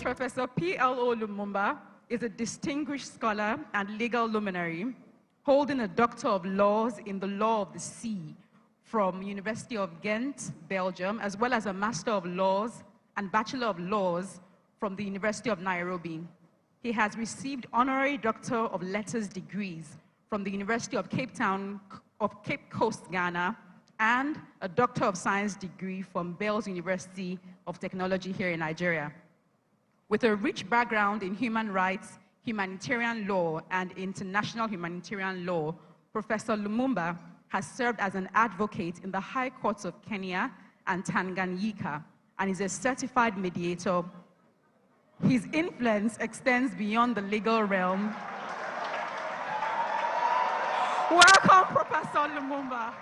Professor P.L.O. Lumumba is a distinguished scholar and legal luminary, holding a Doctor of Laws in the Law of the Sea from University of Ghent, Belgium, as well as a Master of Laws and Bachelor of Laws from the University of Nairobi. He has received Honorary Doctor of Letters degrees from the University of Cape Coast, Ghana, and a Doctor of Science degree from Bells University of Technology here in Nigeria. With a rich background in human rights, humanitarian law, and international humanitarian law, Professor Lumumba has served as an advocate in the High Courts of Kenya and Tanganyika and is a certified mediator. His influence extends beyond the legal realm. Welcome, Professor Lumumba.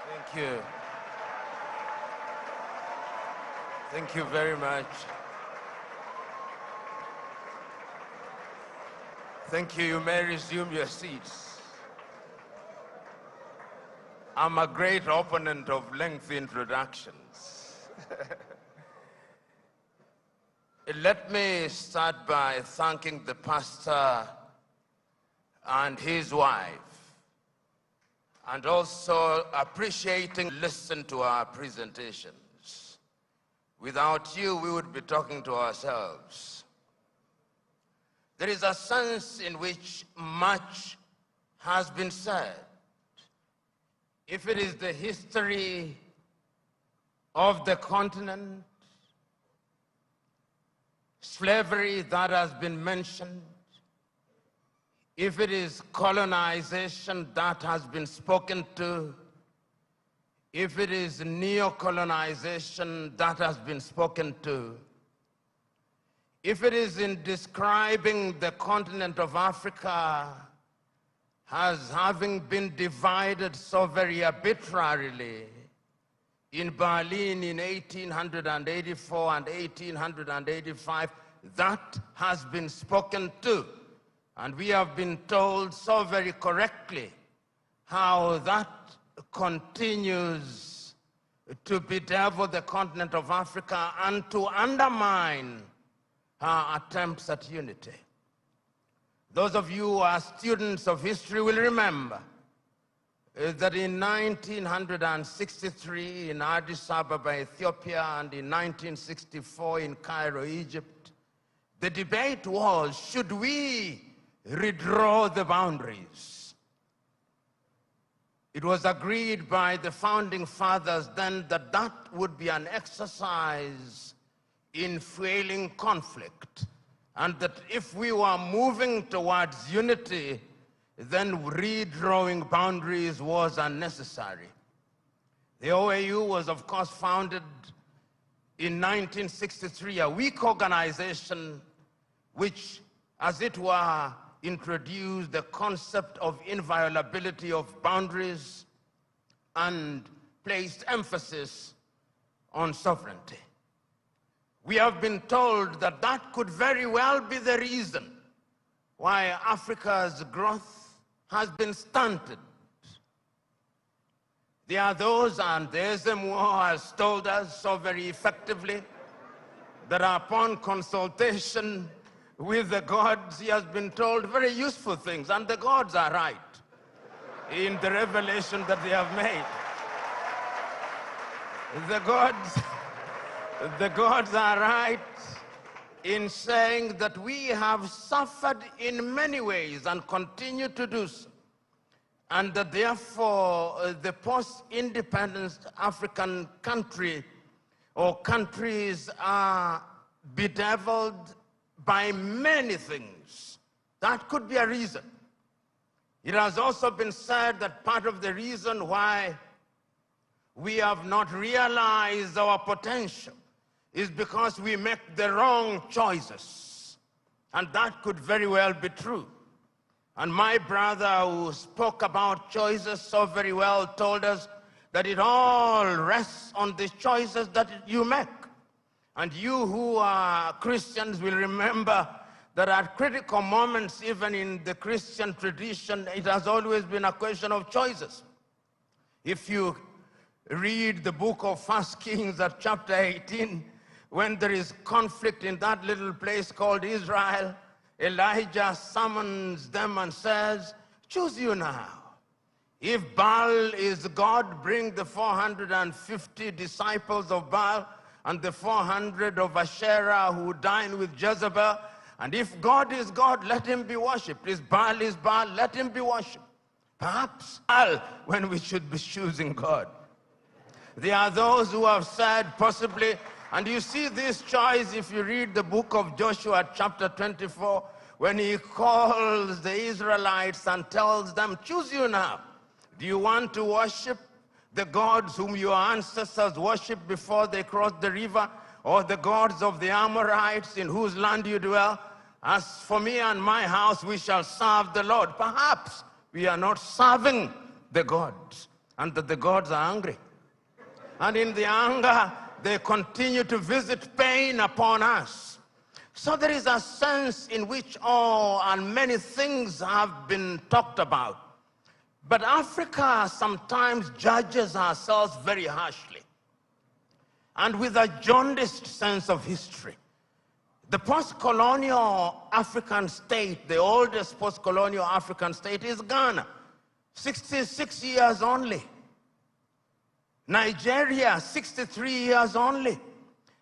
Thank you. Thank you very much. Thank you. You may resume your seats. I'm a great opponent of lengthy introductions. Let me start by thanking the pastor and his wife, and also appreciating listen to our presentations. Without you, we would be talking to ourselves. There is a sense in which much has been said. If it is the history of the continent, slavery that has been mentioned, if it is colonization that has been spoken to, if it is neo-colonization that has been spoken to, if it is in describing the continent of Africa as having been divided so very arbitrarily in Berlin in 1884 and 1885, that has been spoken to. And we have been told so very correctly how that continues to bedevil the continent of Africa and to undermine our attempts at unity. Those of you who are students of history will remember that in 1963 in Addis Ababa, Ethiopia, and in 1964 in Cairo, Egypt, the debate was, should we redraw the boundaries? It was agreed by the founding fathers then that that would be an exercise in fueling conflict, and that if we were moving towards unity, then redrawing boundaries was unnecessary. The OAU was, of course, founded in 1963, a weak organization which, as it were, introduced the concept of inviolability of boundaries and placed emphasis on sovereignty. We have been told that that could very well be the reason why Africa's growth has been stunted. There are those, and the SMO has told us so very effectively, that upon consultation with the gods, he has been told very useful things, and the gods are right in the revelation that they have made. The gods are right in saying that we have suffered in many ways and continue to do so, and that therefore the post-independence African country or countries are bedeviled by many things. That could be a reason. It has also been said that part of the reason why we have not realized our potential is because we make the wrong choices. And that could very well be true. And my brother, who spoke about choices so very well, told us that it all rests on the choices that you make. And you who are Christians will remember that at critical moments, even in the Christian tradition, it has always been a question of choices. If you read the book of 1 Kings at chapter 18, when there is conflict in that little place called Israel, Elijah summons them and says, choose you now. If Baal is God, bring the 450 disciples of Baal and the 400 of Asherah who dine with Jezebel. And if God is God, let him be worshipped. If Baal is Baal, let him be worshipped. Perhaps Baal when we should be choosing God. There are those who have said possibly, and you see this choice if you read the book of Joshua chapter 24, when he calls the Israelites and tells them, choose you now. Do you want to worship the gods whom your ancestors worshipped before they crossed the river, or the gods of the Amorites in whose land you dwell? As for me and my house, we shall serve the Lord. Perhaps we are not serving the gods, and that the gods are angry. And in the anger, they continue to visit pain upon us. So there is a sense in which all and many things have been talked about. But Africa sometimes judges ourselves very harshly and with a jaundiced sense of history. The post-colonial African state, the oldest post-colonial African state is Ghana, 66 years only. Nigeria, 63 years only.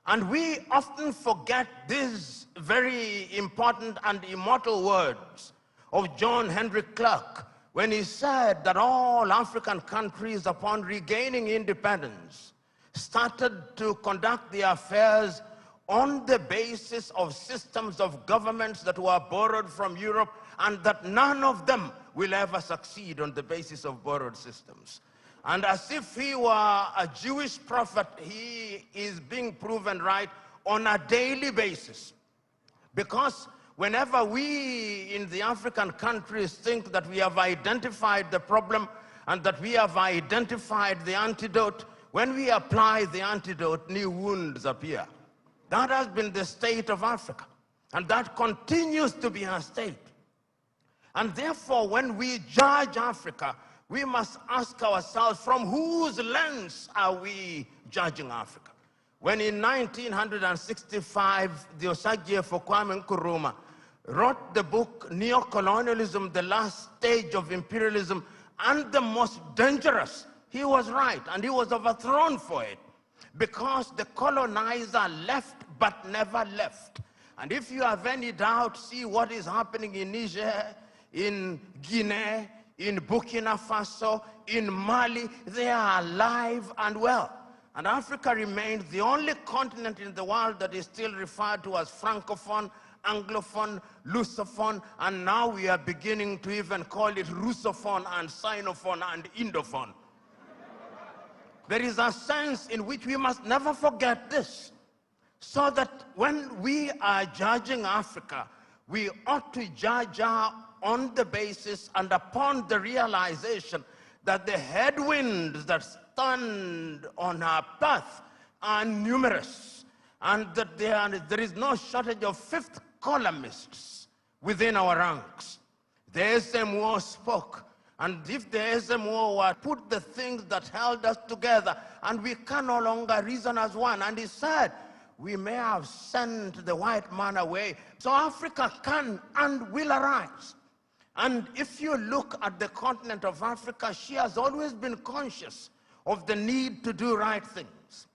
And we often forget these very important and immortal words of John Henry Clark when he said that all African countries, upon regaining independence, started to conduct their affairs on the basis of systems of governments that were borrowed from Europe, and that none of them will ever succeed on the basis of borrowed systems. And as if he were a Jewish prophet, he is being proven right on a daily basis. Because whenever we in the African countries think that we have identified the problem and that we have identified the antidote, when we apply the antidote, new wounds appear. That has been the state of Africa, and that continues to be our state. And therefore, when we judge Africa, we must ask ourselves, from whose lens are we judging Africa? When in 1965, the Osagyefo Kwame Nkrumah wrote the book, Neo-Colonialism, the Last Stage of Imperialism, and the Most Dangerous, he was right, and he was overthrown for it, because the colonizer left but never left. And if you have any doubt, see what is happening in Niger, in Guinea, in Burkina Faso, in Mali. They are alive and well. And Africa remains the only continent in the world that is still referred to as Francophone, Anglophone, Lusophone, and now we are beginning to even call it Russophone and Sinophone and Indophone. There is a sense in which we must never forget this, so that when we are judging Africa, we ought to judge her on the basis and upon the realization that the headwinds that stand on our path are numerous, and that there is no shortage of fifth columnists within our ranks. The SMO spoke, and if the SMO were put the things that held us together, and we can no longer reason as one, and he said, we may have sent the white man away, so Africa can and will arise. And if you look at the continent of Africa, she has always been conscious of the need to do right things.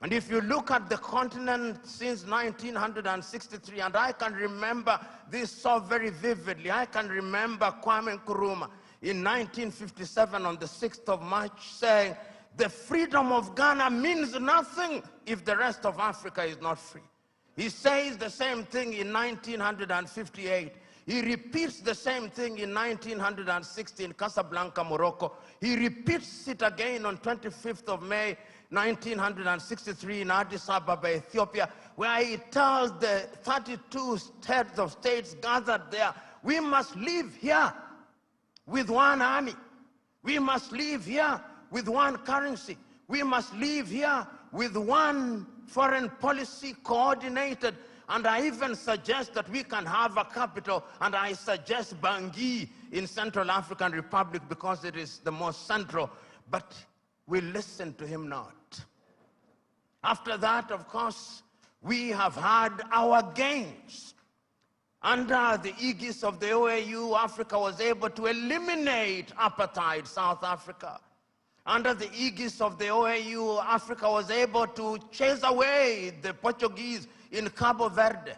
And if you look at the continent since 1963, and I can remember this so very vividly, I can remember Kwame Nkrumah in 1957 on the 6th of March saying, the freedom of Ghana means nothing if the rest of Africa is not free. He says the same thing in 1958. He repeats the same thing in 1960 in Casablanca, Morocco. He repeats it again on 25th of May, 1963 in Addis Ababa, Ethiopia, where he tells the 32 heads of states gathered there, we must live here with one army. We must live here with one currency. We must live here with one foreign policy coordinated. And I even suggest that we can have a capital, and I suggest Bangui in Central African Republic because it is the most central. But we listen to him not. After that, of course, We have had our gains. Under the aegis of the OAU, Africa was able to eliminate apartheid South Africa. Under the aegis of the OAU, Africa was able to chase away the Portuguese in Cabo Verde,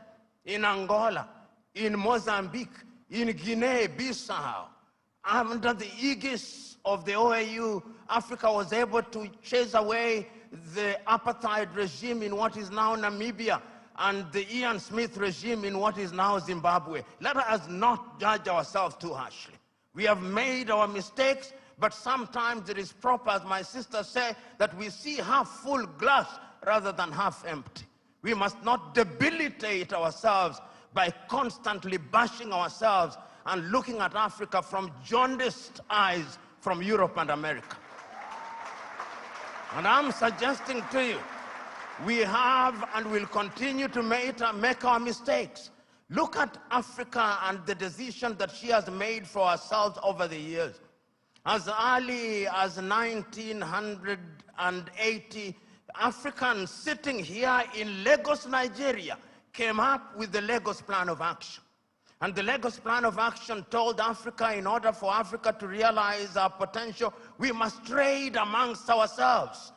in Angola, in Mozambique, in Guinea-Bissau. Under the aegis of the OAU, Africa was able to chase away the apartheid regime in what is now Namibia and the Ian Smith regime in what is now Zimbabwe. Let us not judge ourselves too harshly. We have made our mistakes, but sometimes it is proper, as my sister said, that we see half full glass rather than half empty. We must not debilitate ourselves by constantly bashing ourselves and looking at Africa from jaundiced eyes from Europe and America. And I'm suggesting to you, we have and will continue to make our mistakes. Look at Africa and the decision that she has made for ourselves over the years. As early as 1980, Africans sitting here in Lagos, Nigeria, came up with the Lagos Plan of Action. And the Lagos Plan of Action told Africa, in order for Africa to realize our potential, we must trade amongst ourselves.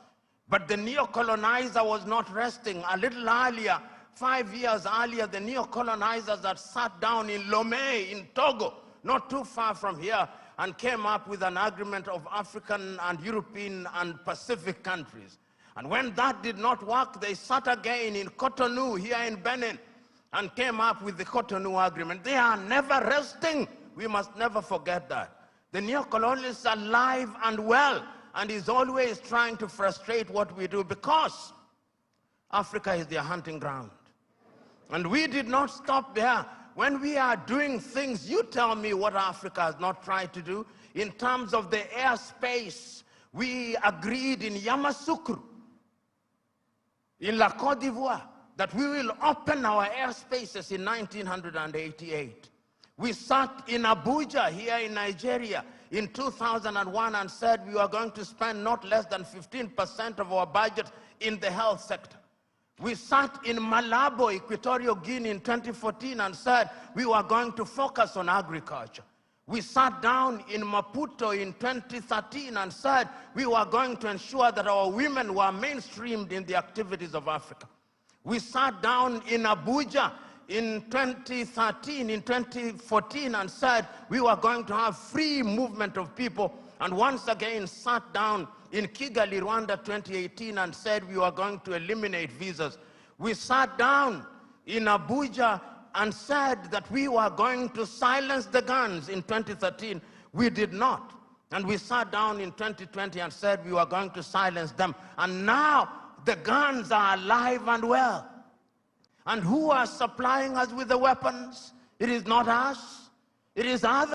But the neo-colonizer was not resting. A little earlier, 5 years earlier, the neo-colonizers had sat down in Lomé, in Togo, not too far from here, and came up with an agreement of African and European and Pacific countries. And when that did not work, they sat again in Cotonou, here in Benin, and came up with the Cotonou Agreement. They are never resting. We must never forget that. The neo-colonialists are alive and well, and is always trying to frustrate what we do, because Africa is their hunting ground. And we did not stop there. When we are doing things, you tell me what Africa has not tried to do. In terms of the airspace, we agreed in Yamoussoukro, in La Côte d'Ivoire, that we will open our airspaces in 1988. We sat in Abuja, here in Nigeria, in 2001 and said we were going to spend not less than 15% of our budget in the health sector. We sat in Malabo, Equatorial Guinea in 2014 and said we were going to focus on agriculture. We sat down in Maputo in 2013 and said we were going to ensure that our women were mainstreamed in the activities of Africa. We sat down in Abuja in 2014 and said we were going to have free movement of people, and once again sat down in Kigali, Rwanda 2018 and said we were going to eliminate visas. We sat down in Abuja and said that we were going to silence the guns in 2013. We did not. And we sat down in 2020 and said we were going to silence them. And now the guns are alive and well. And who are supplying us with the weapons? It is not us. It is others.